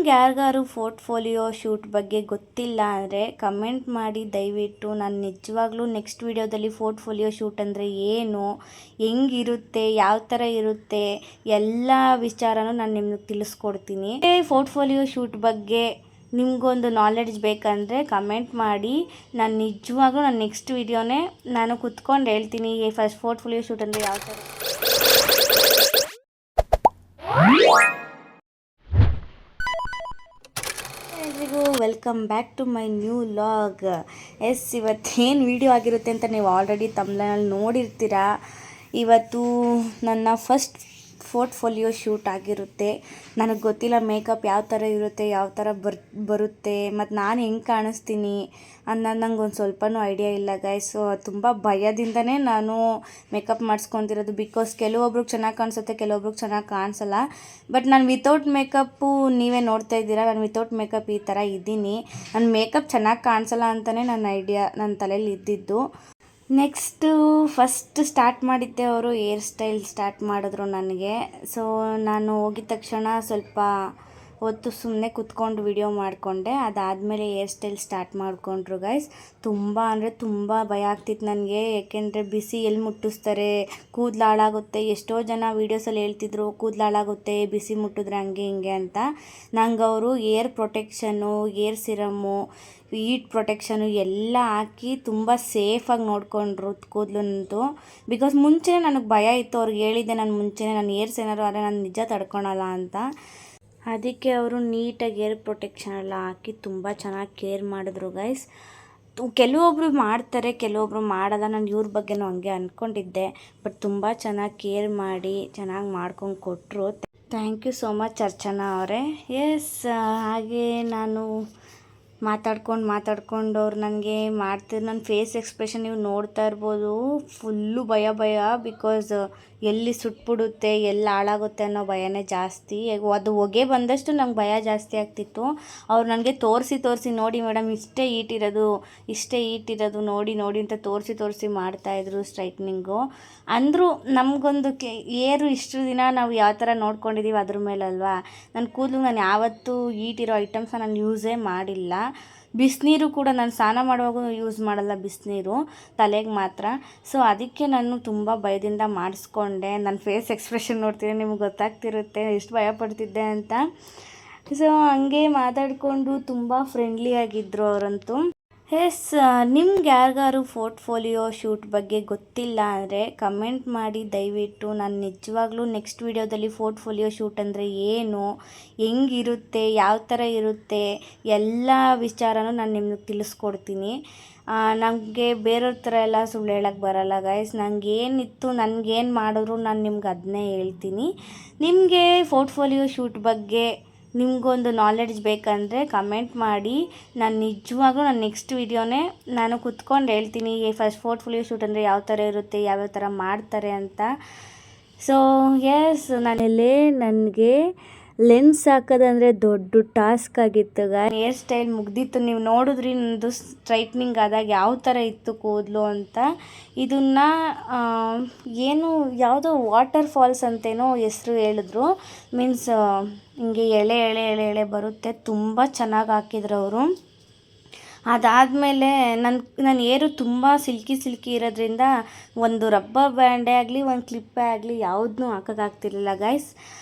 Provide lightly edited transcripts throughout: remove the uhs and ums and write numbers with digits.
ನಿಮ್ಗೆ ಯಾರಿಗಾರು portfolio shoot ಬಗ್ಗೆ ಗೊತ್ತಿಲ್ಲ ಅಂದರೆ ಕಮೆಂಟ್ ಮಾಡಿ ದಯವಿಟ್ಟು. ನಾನು ನಿಜವಾಗ್ಲೂ ನೆಕ್ಸ್ಟ್ ವೀಡಿಯೋದಲ್ಲಿ ಪೋರ್ಟ್ಫೋಲಿಯೋ ಶೂಟ್ ಅಂದರೆ ಏನು, ಹೆಂಗಿರುತ್ತೆ, ಯಾವ ಥರ ಇರುತ್ತೆ ಎಲ್ಲ ವಿಚಾರನೂ ನಾನು ನಿಮ್ಗೆ ತಿಳಿಸ್ಕೊಡ್ತೀನಿ. ಪೋರ್ಟ್ಫೋಲಿಯೋ ಶೂಟ್ ಬಗ್ಗೆ ನಿಮಗೊಂದು ನಾಲೆಡ್ಜ್ ಬೇಕಂದರೆ ಕಮೆಂಟ್ ಮಾಡಿ. ನಾನು ನಿಜವಾಗ್ಲೂ ನಾನು ನೆಕ್ಸ್ಟ್ ವೀಡಿಯೋನೇ ನಾನು ಕುತ್ಕೊಂಡು ಹೇಳ್ತೀನಿ ಫಸ್ಟ್ ಪೋರ್ಟ್ಫೋಲಿಯೋ ಶೂಟ್ ಅಂದರೆ ಯಾವ ಥರ. ಎಲ್ರಿಗೂ welcome back to my new vlog. ಇವತ್ತೇನು ವೀಡಿಯೋ ಆಗಿರುತ್ತೆ ಅಂತ ನೀವು ಆಲ್ರೆಡಿ ತಮ್ನಲ್ಲಿ ನೋಡಿರ್ತೀರ. ಇವತ್ತು ನನ್ನ ಫಸ್ಟ್ ಪೋರ್ಟ್ಫೋಲಿಯೋ ಶೂಟ್ ಆಗಿರುತ್ತೆ. ನನಗೆ ಗೊತ್ತಿಲ್ಲ ಮೇಕಪ್ ಯಾವ ಥರ ಇರುತ್ತೆ, ಯಾವ ಥರ ಬರುತ್ತೆ ಮತ್ತು ನಾನು ಹೆಂಗೆ ಕಾಣಿಸ್ತೀನಿ ಅನ್ನೋದು ನಂಗೆ ಒಂದು ಸ್ವಲ್ಪನೂ ಐಡಿಯಾ ಇಲ್ಲ ಗೈಸ್. ಸೊ ತುಂಬ ಭಯದಿಂದನೇ ನಾನು ಮೇಕಪ್ ಮಾಡಿಸ್ಕೊತಿರೋದು. ಬಿಕಾಸ್ ಕೆಲವೊಬ್ರಿಗೆ ಚೆನ್ನಾಗಿ ಕಾಣಿಸುತ್ತೆ, ಕೆಲವೊಬ್ರಿಗೆ ಚೆನ್ನಾಗಿ ಕಾಣಿಸಲ್ಲ. ಬಟ್ ನಾನು ವಿತೌಟ್ ಮೇಕಪ್ಪು ನೀವೇ ನೋಡ್ತಾ ಇದ್ದೀರಾ, ನಾನು ವಿತೌಟ್ ಮೇಕಪ್ ಈ ಥರ ಇದ್ದೀನಿ. ನನ್ನ ಮೇಕಪ್ ಚೆನ್ನಾಗಿ ಕಾಣಿಸಲ್ಲ ಅಂತಲೇ ನನ್ನ ಐಡಿಯಾ ನನ್ನ ತಲೆಯಲ್ಲಿ ಇದ್ದಿದ್ದು. ನೆಕ್ಸ್ಟು ಫಸ್ಟ್ ಸ್ಟಾರ್ಟ್ ಮಾಡಿದ್ದೆ ಅವರು ಹೇರ್ ಸ್ಟೈಲ್ ಸ್ಟಾರ್ಟ್ ಮಾಡಿದ್ರು ನನಗೆ. ಸೊ ನಾನು ಹೋಗಿದ ತಕ್ಷಣ ಸ್ವಲ್ಪ ಹೊತ್ತು ಸುಮ್ಮನೆ ಕುತ್ಕೊಂಡು ವಿಡಿಯೋ ಮಾಡಿಕೊಂಡೆ. ಅದಾದಮೇಲೆ ಹೇರ್ ಸ್ಟೈಲ್ ಸ್ಟಾರ್ಟ್ ಮಾಡಿಕೊಂಡ್ರು ಗೈಸ್. ತುಂಬ ಅಂದರೆ ತುಂಬ ಭಯ ಆಗ್ತಿತ್ತು ನನಗೆ. ಏಕೆಂದರೆ ಬಿಸಿ ಎಲ್ಲಿ ಮುಟ್ಟಿಸ್ತಾರೆ, ಕೂದಲು ಹಾಳಾಗುತ್ತೆ. ಎಷ್ಟೋ ಜನ ವೀಡಿಯೋಸಲ್ಲಿ ಹೇಳ್ತಿದ್ರು ಕೂದಲು ಹಾಳಾಗುತ್ತೆ ಬಿಸಿ ಮುಟ್ಟಿದ್ರೆ ಹಂಗೆ ಹಿಂಗೆ ಅಂತ. ನಂಗೆ ಅವರು ಏರ್ ಪ್ರೊಟೆಕ್ಷನ್ನು, ಏರ್ ಸಿರಮ್ಮು, ಹೀಟ್ ಪ್ರೊಟೆಕ್ಷನು ಎಲ್ಲ ಹಾಕಿ ತುಂಬ ಸೇಫಾಗಿ ನೋಡಿಕೊಂಡ್ರು ಕೂದಲಂತೂ. ಬಿಕಾಸ್ ಮುಂಚೆ ನನಗೆ ಭಯ ಇತ್ತು, ಅವ್ರಿಗೆ ಹೇಳಿದ್ದೆ ನಾನು ಮುಂಚೆನೇ ನಾನು ಏರ್ಸ್ ಏನಾರು ಆದರೆ ನಾನು ನಿಜ ತಡ್ಕೊಳಲ್ಲ ಅಂತ. ಅದಕ್ಕೆ ಅವರು ನೀಟಾಗಿ ಏರ್ ಪ್ರೊಟೆಕ್ಷನ್ ಎಲ್ಲ ಹಾಕಿ ತುಂಬ ಚೆನ್ನಾಗಿ ಕೇರ್ ಮಾಡಿದ್ರು ಗೈಸ್. ಕೆಲವೊಬ್ರು ಮಾಡ್ತಾರೆ, ಕೆಲವೊಬ್ರು ಮಾಡಲ್ಲ. ನಾನು ಇವ್ರ ಬಗ್ಗೆನೂ ಹಂಗೆ ಅಂದ್ಕೊಂಡಿದ್ದೆ. ಬಟ್ ತುಂಬ ಚೆನ್ನಾಗಿ ಕೇರ್ ಮಾಡಿ ಚೆನ್ನಾಗಿ ಮಾಡ್ಕೊಂಡು ಕೊಟ್ಟರು. Thank you so much Archana ಅವರೇ. ಹಾಗೆ ನಾನು ಮಾತಾಡ್ಕೊಂಡು ಅವ್ರು ನನಗೆ ಮಾಡ್ತಿದ್ರು. ನನ್ನ ಫೇಸ್ ಎಕ್ಸ್ಪ್ರೆಷನ್ ನೀವು ನೋಡ್ತಾ ಇರ್ಬೋದು. ಫುಲ್ಲು ಭಯ ಬಿಕಾಸ್ ಎಲ್ಲಿ ಸುಟ್ಬಿಡುತ್ತೆ, ಎಲ್ಲಿ ಹಾಳಾಗುತ್ತೆ ಅನ್ನೋ ಭಯನೇ ಜಾಸ್ತಿ. ಅದು ಹೊಗೆ ಬಂದಷ್ಟು ನಂಗೆ ಭಯ ಜಾಸ್ತಿ ಆಗ್ತಿತ್ತು. ಅವ್ರು ನನಗೆ ತೋರಿಸಿ ನೋಡಿ ಮೇಡಮ್ ಇಷ್ಟೇ ಈಟಿರೋದು ನೋಡಿ ಅಂತ ತೋರಿಸಿ ಮಾಡ್ತಾಯಿದ್ರು ಸ್ಟ್ರೈಟ್ನಿಂಗು. ಅಂದರೂ ನಮಗೊಂದು ಏರು ಇಷ್ಟು ದಿನ ನಾವು ಯಾವ ಥರ ನೋಡ್ಕೊಂಡಿದ್ದೀವಿ ಅದ್ರ ಮೇಲಲ್ವಾ. ನನ್ನ ಕೂದಲು ನಾನು ಯಾವತ್ತೂ ಈಟಿರೋ ಐಟಮ್ಸ್ನ ನಾನು ಯೂಸೇ ಮಾಡಿಲ್ಲ. ಬಿಸಿನೀರು ಕೂಡ ನಾನು ಸ್ನಾನ ಮಾಡುವಾಗ ಯೂಸ್ ಮಾಡಲ್ಲ, ಬಿಸಿನೀರು ತಲೆಗೆ ಮಾತ್ರ. ಸೊ ಅದಕ್ಕೆ ನಾನು ತುಂಬ ಭಯದಿಂದ ಮಾಡಿಸ್ಕೊಂಡೆ. ನನ್ನ ಫೇಸ್ ಎಕ್ಸ್ಪ್ರೆಷನ್ ನೋಡ್ತೀನಿ, ನಿಮ್ಗೆ ಗೊತ್ತಾಗ್ತಿರುತ್ತೆ ಎಷ್ಟು ಭಯಪಡ್ತಿದ್ದೆ ಅಂತ. ಸೊ ಹಂಗೆ ಮಾತಾಡಿಕೊಂಡು ತುಂಬ ಫ್ರೆಂಡ್ಲಿಯಾಗಿದ್ದರು ಅವರಂತೂ. ನಿಮ್ಗೆ ಯಾರಿಗಾರು ಪೋರ್ಟ್ಫೋಲಿಯೋ ಶೂಟ್ ಬಗ್ಗೆ ಗೊತ್ತಿಲ್ಲ ಅಂದರೆ ಕಮೆಂಟ್ ಮಾಡಿ ದಯವಿಟ್ಟು. ನಾನು ನಿಜವಾಗ್ಲೂ ನೆಕ್ಸ್ಟ್ ವೀಡಿಯೋದಲ್ಲಿ ಪೋರ್ಟ್ಫೋಲಿಯೋ ಶೂಟ್ ಅಂದರೆ ಏನು, ಹೆಂಗಿರುತ್ತೆ, ಯಾವ ಥರ ಇರುತ್ತೆ ಎಲ್ಲ ವಿಚಾರನೂ ನಾನು ನಿಮ್ಗೆ ತಿಳಿಸ್ಕೊಡ್ತೀನಿ. ನನಗೆ ಬೇರೆಯವ್ರ ಥರ ಎಲ್ಲ ಸುಳ್ಳು ಹೇಳೋಕ್ಕೆ ಬರಲ್ಲ ಗೈಸ್. ನನಗೇನಿತ್ತು, ನನಗೇನು ಮಾಡಿದ್ರು ನಾನು ನಿಮ್ಗೆ ಅದನ್ನೇ ಹೇಳ್ತೀನಿ. ನಿಮಗೆ ಪೋರ್ಟ್ಫೋಲಿಯೋ ಶೂಟ್ ಬಗ್ಗೆ ನಿಮಗೊಂದು ನಾಲೆಡ್ಜ್ ಬೇಕಂದರೆ ಕಮೆಂಟ್ ಮಾಡಿ. ನಾನು ನಿಜವಾಗ್ಲೂ ನಾನು ನೆಕ್ಸ್ಟ್ ವೀಡಿಯೋನೇ ನಾನು ಕುತ್ಕೊಂಡು ಹೇಳ್ತೀನಿ ಫಸ್ಟ್ ಪೋರ್ಟ್ಫೋಲಿಯೋ ಶೂಟ್ ಅಂದರೆ ಯಾವ ಥರ ಇರುತ್ತೆ, ಯಾವ್ಯಾವ ಥರ ಮಾಡ್ತಾರೆ ಅಂತ. ಸೊ ನನಗೆ ಲೆನ್ಸ್ ಹಾಕೋದಂದರೆ ದೊಡ್ಡ ಟಾಸ್ಕ್ ಆಗಿತ್ತು ಹೇರ್ ಸ್ಟೈಲ್ ಮುಗ್ದಿತ್ತು. ನೀವು ನೋಡಿದ್ರಿ ನನ್ನದು ಸ್ಟ್ರೈಟ್ನಿಂಗ್ ಆದಾಗ ಯಾವ ಥರ ಇತ್ತು ಕೂದಲು ಅಂತ. ಇದನ್ನು ಯಾವುದೋ ವಾಟರ್ ಫಾಲ್ಸ್ ಅಂತೇನೋ ಹೆಸರು ಹೇಳಿದ್ರು. ಮೀನ್ಸ್ ಹಿಂಗೆ ಎಳೆ ಬರುತ್ತೆ. ತುಂಬ ಚೆನ್ನಾಗಿ ಹಾಕಿದ್ರು ಅವರು. ಅದಾದಮೇಲೆ ನನ್ನ ಏರು ತುಂಬ ಸಿಲ್ಕಿ ಇರೋದ್ರಿಂದ ಒಂದು ರಬ್ಬರ್ ಬ್ಯಾಂಡೇ ಆಗಲಿ, ಒಂದು ಕ್ಲಿಪ್ಪೇ ಆಗಲಿ ಯಾವುದನ್ನೂ ಹಾಕೋಕ್ಕಾಗ್ತಿರ್ಲಿಲ್ಲ ಗೈಸ್.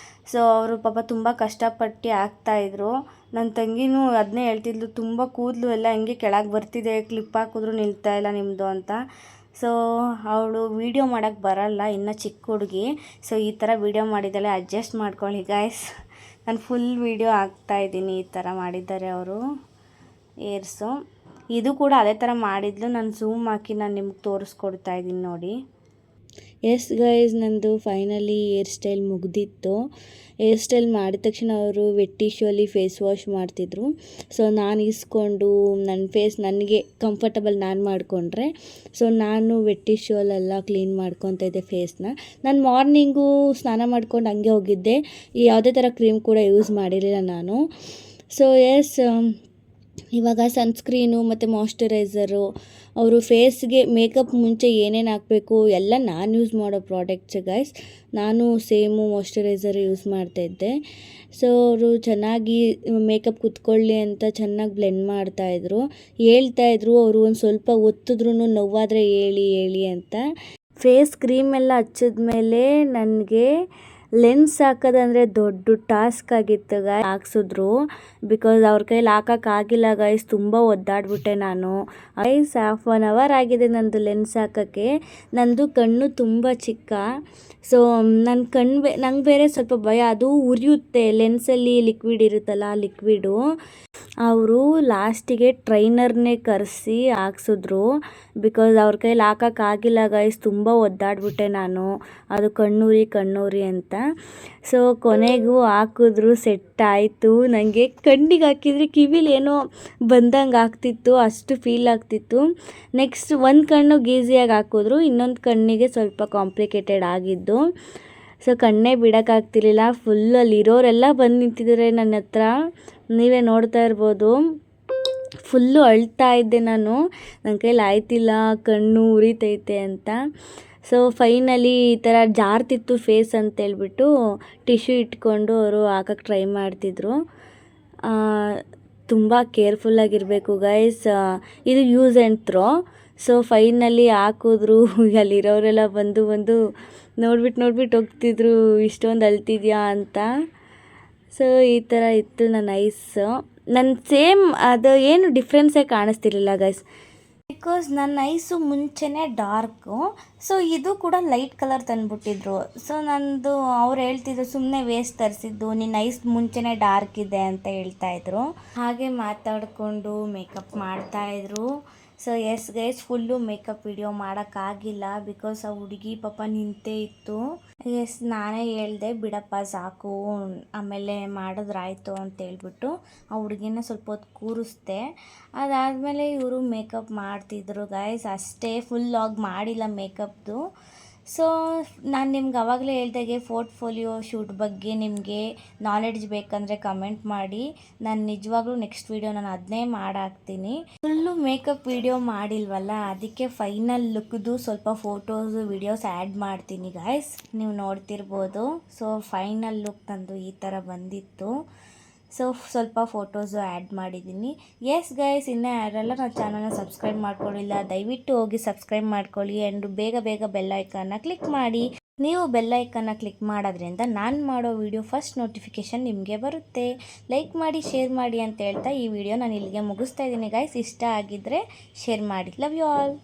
ಸೊ ಅವರು ಪಾಪ ತುಂಬ ಕಷ್ಟಪಟ್ಟು ಹಾಕ್ತಾಯಿದ್ರು. ನನ್ನ ತಂಗಿನೂ ಅದನ್ನೇ ಹೇಳ್ತಿದ್ಲು, ತುಂಬ ಕೂದಲು ಎಲ್ಲ ಹಿಂಗೆ ಕೆಳಗೆ ಬರ್ತಿದೆ, ಕ್ಲಿಪ್ ಹಾಕಿದ್ರು ನಿಲ್ತಾ ಇಲ್ಲ ನಿಮ್ಮದು ಅಂತ. ಸೊ ಅವಳು ವೀಡಿಯೋ ಮಾಡೋಕ್ಕೆ ಬರಲ್ಲ, ಇನ್ನು ಚಿಕ್ಕ ಹುಡುಗಿ. ಸೊ ಈ ಥರ ವೀಡಿಯೋ ಮಾಡಿದ್ದಾಳೆ, ಅಡ್ಜಸ್ಟ್ ಮಾಡ್ಕೊಳ್ಳಿ ಗೈಸ್. ನಾನು ಫುಲ್ ವೀಡಿಯೋ ಹಾಕ್ತಾಯಿದ್ದೀನಿ. ಈ ಥರ ಮಾಡಿದ್ದಾರೆ ಅವರು ಏರ್ಸು. ಇದು ಕೂಡ ಅದೇ ಥರ ಮಾಡಿದ್ಲು. ನಾನು ಝೂಮ್ ಹಾಕಿ ನಾನು ನಿಮ್ಗೆ ತೋರಿಸ್ಕೊಡ್ತಾ ಇದ್ದೀನಿ ನೋಡಿ. ಗೈಸ್, ನಂದು ಫೈನಲಿ ಹೇರ್ ಸ್ಟೈಲ್ ಮುಗ್ದಿತ್ತು. ಹೇರ್ ಸ್ಟೈಲ್ ಮಾಡಿದ ತಕ್ಷಣ ಅವರು ವೆಟ್ ಟಿಶ್ಯೂಲಿ ಫೇಸ್ ವಾಶ್ ಮಾಡ್ತಿದ್ರು. ಸೊ ನಾನು ಇಸ್ಕೊಂಡು ನನ್ನ ಫೇಸ್ ನನಗೆ ಕಂಫರ್ಟಬಲ್ ನಾನು ಮಾಡಿಕೊಂಡ್ರೆ, ಸೊ ನಾನು ವೆಟ್ ಟಿಶ್ಯೂಲೆಲ್ಲ ಕ್ಲೀನ್ ಮಾಡ್ಕೊತಾ ಇದ್ದೆ ಫೇಸ್ನ. ನಾನು ಮಾರ್ನಿಂಗು ಸ್ನಾನ ಮಾಡ್ಕೊಂಡು ಹಂಗೆ ಹೋಗಿದ್ದೆ. ಯಾವುದೇ ಥರ ಕ್ರೀಮ್ ಕೂಡ ಯೂಸ್ ಮಾಡಿರಲಿಲ್ಲ ನಾನು. ಸೊ ಇವಾಗ ಸನ್ಸ್ಕ್ರೀನು ಮತ್ತು ಮಾಯ್ಶ್ಚರೈಸರು, ಅವರು ಫೇಸ್ಗೆ ಮೇಕಪ್ ಮುಂಚೆ ಏನೇನು ಹಾಕಬೇಕು ಎಲ್ಲ ನಾನು ಯೂಸ್ ಮಾಡೋ ಪ್ರಾಡಕ್ಟ್ಸ್ ಗೈಸ್. ನಾನು ಸೇಮು ಮಾಯ್ಶ್ಚರೈಸರ್ ಯೂಸ್ ಮಾಡ್ತಾಯಿದ್ದೆ. ಸೊ ಅವರು ಚೆನ್ನಾಗಿ ಮೇಕಪ್ ಕುತ್ಕೊಳ್ಳಿ ಅಂತ ಚೆನ್ನಾಗಿ ಬ್ಲೆಂಡ್ ಮಾಡ್ತಾಯಿದ್ರು, ಹೇಳ್ತಾಯಿದ್ರು. ಅವರು ಒಂದು ಸ್ವಲ್ಪ ಒತ್ತಿದ್ರೂ ನೋವಾದರೆ ಹೇಳಿ ಅಂತ. ಫೇಸ್ ಕ್ರೀಮ್ ಎಲ್ಲ ಹಚ್ಚಿದ್ಮೇಲೆ ನನಗೆ ಲೆನ್ಸ್ ಹಾಕೋದಂದರೆ ದೊಡ್ಡ ಟಾಸ್ಕ್ ಆಗಿತ್ತು ಗಾಯ್ಸ್. ಹಾಕ್ಸಿದ್ರು ಬಿಕಾಸ್ ಅವ್ರ ಕೈಲಿ ಹಾಕೋಕ್ಕಾಗಿಲ್ಲ ಗೈಸ್, ತುಂಬ ಒದ್ದಾಡ್ಬಿಟ್ಟೆ ನಾನು. ಗೈಸ್ 1/2 hour ಆಗಿದೆ ನಂದು ಲೆನ್ಸ್ ಹಾಕೋಕ್ಕೆ. ನಂದು ಕಣ್ಣು ತುಂಬ ಚಿಕ್ಕ, ಸೊ ನನ್ನ ನಂಗೆ ಬೇರೆ ಸ್ವಲ್ಪ ಭಯ, ಅದು ಉರಿಯುತ್ತೆ. ಲೆನ್ಸಲ್ಲಿ ಲಿಕ್ವಿಡ್ ಇರುತ್ತಲ್ಲ, ಆ ಲಿಕ್ವಿಡು ಅವರು ಲಾಸ್ಟಿಗೆ ಟ್ರೈನರ್ನೇ ಕರೆಸಿ ಹಾಕ್ಸಿದ್ರು ಬಿಕಾಸ್ ಅವ್ರ ಕೈಲಿ ಹಾಕೋಕ್ಕಾಗಿಲ್ಲ ಗೈಸ್. ತುಂಬ ಒದ್ದಾಡ್ಬಿಟ್ಟೆ ನಾನು, ಅದು ಕಣ್ಣೂರಿ ಅಂತ. ಸೊ ಕೊನೆಗೂ ಹಾಕಿದ್ರು, ಸೆಟ್ ಆಯಿತು. ನನಗೆ ಕಣ್ಣಿಗೆ ಹಾಕಿದರೆ ಕಿವಿಲಿ ಏನೋ ಬಂದಂಗೆ ಆಗ್ತಿತ್ತು, ಅಷ್ಟು ಫೀಲ್ ಆಗ್ತಿತ್ತು. ನೆಕ್ಸ್ಟ್ ಒಂದು ಕಣ್ಣಿಗೆ ಈಸಿಯಾಗಿ ಹಾಕಿದ್ರು, ಇನ್ನೊಂದು ಕಣ್ಣಿಗೆ ಸ್ವಲ್ಪ ಕಾಂಪ್ಲಿಕೇಟೆಡ್ ಆಗಿದ್ದು. ಸೊ ಕಣ್ಣೇ ಬಿಡೋಕ್ಕಾಗ್ತಿರ್ಲಿಲ್ಲ. ಫುಲ್ ಅಲ್ಲಿರೋರೆಲ್ಲ ಬಂದು ನಿಂತಿದ್ದಾರೆ ನನ್ನ ಹತ್ರ, ನೀವೇ ನೋಡ್ತಾ ಇರ್ಬೋದು. ಫುಲ್ಲು ಅಳ್ತಾ ಇದ್ದೆ ನಾನು, ನನ್ನ ಕೈಲಿ ಆಯ್ತಿಲ್ಲ, ಕಣ್ಣು ಉರಿತೈತೆ ಅಂತ. ಸೊ ಫೈನಲಿ ಈ ಥರ ಜಾರ್ತಿತ್ತು ಫೇಸ್ ಅಂತೇಳ್ಬಿಟ್ಟು ಟಿಶ್ಯೂ ಇಟ್ಕೊಂಡು ಅವರು ಹಾಕೋಕ್ಕೆ ಟ್ರೈ ಮಾಡ್ತಿದ್ರು. ತುಂಬ ಕೇರ್ಫುಲ್ಲಾಗಿರಬೇಕು ಗೈಸ್, ಇದು use and throw. So finally ಹಾಕಿದ್ರು. ಅಲ್ಲಿರೋರೆಲ್ಲ ಬಂದು ನೋಡ್ಬಿಟ್ಟು ಹೋಗ್ತಿದ್ರು, ಇಷ್ಟೊಂದು ಅಳ್ತಿದ್ಯಾ ಅಂತ. ಸೊ ಈ ಥರ ಇತ್ತು ನನ್ನ ಐಸು. ನನ್ನ ಸೇಮ್ ಅದು ಏನು ಡಿಫ್ರೆನ್ಸೇ ಕಾಣಿಸ್ತಿರ್ಲಿಲ್ಲ ಗೈಸ್, ಬಿಕಾಸ್ ನನ್ನ ಐಸು ಮುಂಚೆನೇ ಡಾರ್ಕು. ಸೊ ಇದು ಕೂಡ ಲೈಟ್ ಕಲರ್ ತಂದುಬಿಟ್ಟಿದ್ರು. ಸೊ ನಂದು ಅವ್ರು ಹೇಳ್ತಿದ್ರು, ಸುಮ್ಮನೆ ವೇಸ್ಟ್ ತರಿಸಿದ್ದು, ನಿನ್ನ ಐಸ್ ಮುಂಚೆನೇ ಡಾರ್ಕ್ ಇದೆ ಅಂತ ಹೇಳ್ತಾಯಿದ್ರು. ಹಾಗೆ ಮಾತಾಡಿಕೊಂಡು ಮೇಕಪ್ ಮಾಡ್ತಾಯಿದ್ರು. So yes guys, full makeup video ಮಾಡೋಕ್ಕಾಗಿಲ್ಲ ಬಿಕಾಸ್ ಆ ಹುಡುಗಿ ಪಾಪ ನಿಂತೇ ಇತ್ತು. ಎಸ್ ನಾನೇ ಹೇಳಿದೆ, ಬಿಡಪ್ಪ ಸಾಕು, ಆಮೇಲೆ ಮಾಡಿದ್ರಾಯ್ತು ಅಂತೇಳ್ಬಿಟ್ಟು ಆ ಹುಡುಗಿನ ಸ್ವಲ್ಪ ಹೊತ್ತು ಕೂರಿಸ್ದೆ. ಅದಾದಮೇಲೆ ಇವರು ಮೇಕಪ್ ಮಾಡ್ತಿದ್ರು ಗೈಸ್, ಅಷ್ಟೇ. ಫುಲ್ ಲಾಗ್ ಮಾಡಿಲ್ಲ ಮೇಕಪ್ದು. ಸೊ ನಾನು ನಿಮ್ಗೆ ಆವಾಗಲೇ ಹೇಳ್ದಾಗೆ ಪೋರ್ಟ್ಫೋಲಿಯೋ ಶೂಟ್ ಬಗ್ಗೆ ನಿಮಗೆ ನಾಲೆಡ್ಜ್ ಬೇಕಂದರೆ ಕಮೆಂಟ್ ಮಾಡಿ. ನಾನು ನಿಜವಾಗ್ಲೂ ನೆಕ್ಸ್ಟ್ ವೀಡಿಯೋ ನಾನು ಅದನ್ನೇ ಮಾಡಾಕ್ತೀನಿ. ಫುಲ್ಲು ಮೇಕಪ್ ವಿಡಿಯೋ ಮಾಡಿಲ್ವಲ್ಲ, ಅದಕ್ಕೆ ಫೈನಲ್ ಲುಕ್ದು ಸ್ವಲ್ಪ ಫೋಟೋಸು ವಿಡಿಯೋಸ್ ಆ್ಯಡ್ ಮಾಡ್ತೀನಿ ಗಾಯ್ಸ್, ನೀವು ನೋಡ್ತಿರ್ಬೋದು. ಸೊ ಫೈನಲ್ ಲುಕ್ ನಂದು ಈ ಥರ ಬಂದಿತ್ತು. ಸೊ ಸ್ವಲ್ಪ ಫೋಟೋಸು ಆ್ಯಡ್ ಮಾಡಿದ್ದೀನಿ. ಎಸ್ ಗೈಸ್, ಇನ್ನೂ ಯಾರೆಲ್ಲ ನನ್ನ ಚಾನಲ್ನ ಸಬ್ಸ್ಕ್ರೈಬ್ ಮಾಡ್ಕೊಳ್ಳಿಲ್ಲ ದಯವಿಟ್ಟು ಹೋಗಿ ಸಬ್ಸ್ಕ್ರೈಬ್ ಮಾಡ್ಕೊಳ್ಳಿ. ಆ್ಯಂಡ್ ಬೇಗ ಬೆಲ್ ಐಕನ್ನ ಕ್ಲಿಕ್ ಮಾಡಿ. ನೀವು ಬೆಲ್ ಐಕನ್ನ ಕ್ಲಿಕ್ ಮಾಡೋದ್ರಿಂದ ನಾನು ಮಾಡೋ ವಿಡಿಯೋ ಫಸ್ಟ್ ನೋಟಿಫಿಕೇಷನ್ ನಿಮಗೆ ಬರುತ್ತೆ. ಲೈಕ್ ಮಾಡಿ, ಶೇರ್ ಮಾಡಿ ಅಂತ ಹೇಳ್ತಾ ಈ ವಿಡಿಯೋ ನಾನು ಇಲ್ಲಿಗೆ ಮುಗಿಸ್ತಾ ಇದ್ದೀನಿ ಗೈಸ್. ಇಷ್ಟ ಆಗಿದ್ದರೆ ಶೇರ್ ಮಾಡಿ. Love you all.